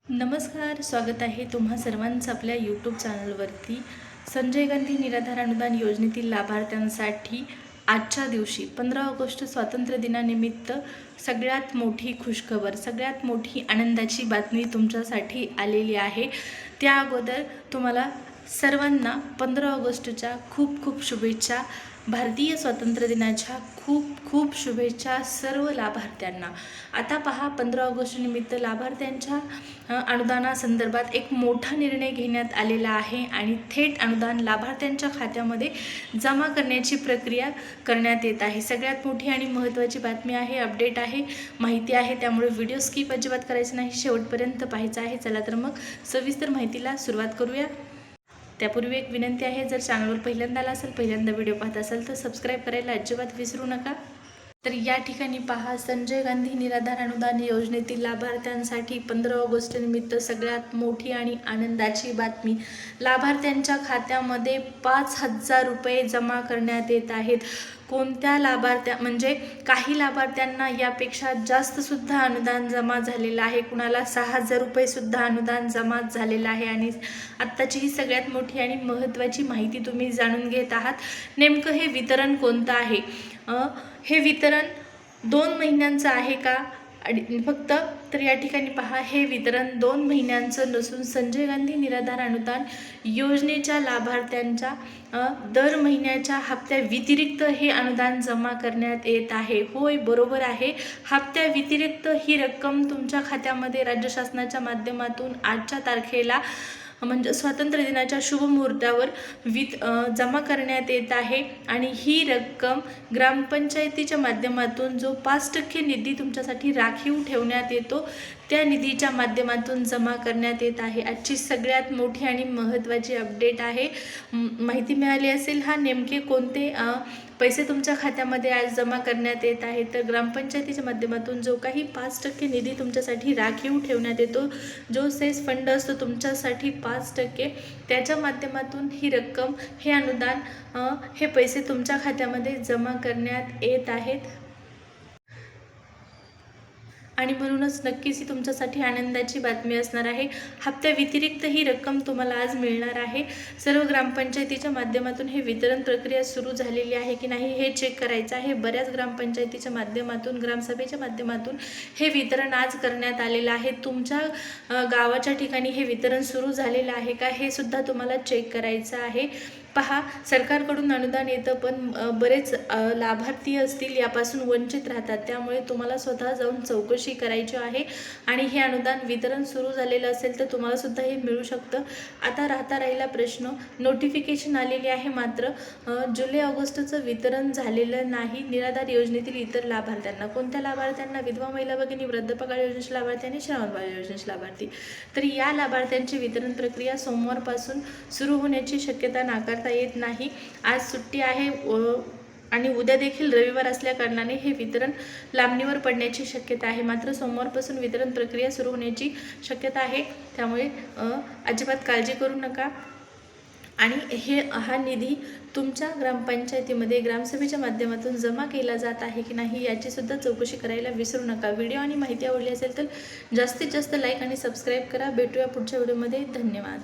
नमस्कार, स्वागत आहे तुम्हा सर्वांचं आपल्या यूट्यूब चॅनलवरती. संजय गांधी निराधार अनुदान योजनेतील लाभार्थ्यांसाठी आजच्या दिवशी 15 ऑगस्ट स्वातंत्र्य दिनानिमित्त सगळ्यात मोठी खुशखबर, सगळ्यात मोठी आनंदाची बातमी तुमच्यासाठी आलेली आहे. त्या अगोदर तुम्हाला सर्वांना 15 ऑगस्टच्या खूप खूप शुभेच्छा. भारतीय स्वातंत्र्य दिनाच्या खूप खूप शुभेच्छा सर्व लाभार्थ्यांना. आता पहा, 15 ऑगस्ट निमित्त लाभार्थ्यांच्या अनुदानासंदर्भात एक मोठा निर्णय घेण्यात आलेला आहे आणि थेट अनुदान लाभार्थ्यांच्या खात्यामध्ये जमा करण्याची प्रक्रिया करण्यात येत आहे. सगळ्यात मोठी आणि महत्त्वाची बातमी आहे, अपडेट आहे, माहिती आहे. त्यामुळे व्हिडिओ स्किप अजिबात करायचं नाही, शेवटपर्यंत पाहायचं आहे. चला तर मग सविस्तर माहितीला सुरुवात करूया. त्यापूर्वी एक विनंती आहे, जर चॅनलवर पहिल्यांदा आला असेल, पहिल्यांदा व्हिडिओ पाहत असाल तर सबस्क्राईब करायला अजिबात विसरू नका. तर या ठिकाणी पहा, संजय गांधी निराधार अनुदान योजनेतील लाभार्थ्यांसाठी 15 ऑगस्ट निमित्त सगळ्यात मोठी आणि आनंदाची बातमी. लाभार्थ्यांच्या खात्यामध्ये 5,000 रुपये जमा करण्यात येत आहेत. कोणत्या लाभार्थ्या म्हणजे काही लाभार्थ्यांना यापेक्षा जास्तसुद्धा अनुदान जमा झालेलं आहे. कुणाला 6,000 रुपयेसुद्धा अनुदान जमा झालेलं आहे. आणि आत्ताची ही सगळ्यात मोठी आणि महत्त्वाची माहिती तुम्ही जाणून घेत आहात. नेमकं हे वितरण कोणतं आहे? हे वितरण 2 महिन्यांचं आहे का फक्त? तर या ठिकाणी पहा, हे वितरण 2 महिन्यांचं नसून संजय गांधी निराधार अनुदान योजनेच्या लाभार्थ्यांच्या दर महिन्याच्या हप्त्या व्यतिरिक्त हे अनुदान जमा करण्यात येत आहे. होय, बरोबर आहे. हप्त्या व्यतिरिक्त ही रक्कम तुमच्या खात्यामध्ये राज्य शासनाच्या माध्यमातून आजच्या तारखेला म्हणजे स्वातंत्र्य दिनाच्या शुभ मुहूर्तावर जमा करण्यात येत आहे. आणि ही रक्कम ग्रामपंचायतीच्या माध्यमातून जो 5% निधी तुमच्यासाठी राखीव ठेवण्यात येतो, त्या निधीच्या माध्यमातून जमा करण्यात येत आहे. आजची सगळ्यात मोठी आणि महत्त्वाची अपडेट आहे. माहिती मिळाली असेल, हा नेमके कोणते पैसे तुमच्या खात्यामध्ये आज जमा करण्यात येत आहे. तर ग्रामपंचायतीच्या माध्यमातून जो काही 5% निधी तुमच्यासाठी राखीव ठेवण्यात येतो, जो सेस फंड असतो तुमच्यासाठी 5%, त्याच्या माध्यमातून ही रक्कम, हे अनुदान, हे पैसे तुमच्या खात्यामध्ये जमा करण्यात येत आहेत. आणि म्हणूनच नक्कीच ही तुमच्यासाठी आनंदाची बातमी असणार आहे. हप्त्या व्यतिरिक्त ही रक्कम तुम्हाला आज मिळणार आहे. सर्व ग्रामपंचायतीच्या माध्यमातून हे वितरण प्रक्रिया सुरू झालेली आहे की नाही हे चेक करायचं आहे. बऱ्याच ग्रामपंचायतीच्या माध्यमातून, ग्रामसभेच्या माध्यमातून हे वितरण आज करण्यात आलेलं आहे. तुमच्या गावाच्या ठिकाणी हे वितरण सुरू झालेलं आहे का हे सुद्धा तुम्हाला चेक करायचं आहे. पहा, सरकारकडून अनुदान येतं, पण बरेच लाभार्थी असतील यापासून वंचित राहतात. त्यामुळे तुम्हाला स्वतः जाऊन चौकशी करायची आहे. आणि हे अनुदान वितरण सुरू झालेलं असेल तर तुम्हाला सुद्धा हे मिळू शकतं. आता राहिला प्रश्न, नोटिफिकेशन आलेली आहे, मात्र जुलै ऑगस्टचं वितरण झालेलं नाही निराधार योजनेतील इतर लाभार्थ्यांना. कोणत्या लाभार्थ्यांना? विधवा महिला भगिनी, वृद्ध पगार योजनेचे लाभार्थी आणि श्रावण बाळ योजनेचे लाभार्थी. तर या लाभार्थ्यांची वितरण प्रक्रिया सोमवारपासून सुरू होण्याची शक्यता नाकारता येत नाही. आज सुट्टी आहे आणि उद्या देखील रविवार असल्या कारणाने हे वितरण लांबणीवर पडण्याची शक्यता आहे. मात्र सोमवारपासून वितरण प्रक्रिया सुरू होण्याची शक्यता आहे. त्यामुळे अजिबात काळजी करू नका. आणि हा निधी तुमच्या ग्रामपंचायतीमध्ये ग्रामसभेच्या माध्यमातून जमा केला जात आहे की नाही याची सुद्धा चौकशी करायला विसरू नका. व्हिडिओ आणि माहिती आवडली असेल तर जास्तीत जास्त लाईक आणि सबस्क्राईब करा. भेटूया पुढच्या व्हिडिओमध्ये. धन्यवाद.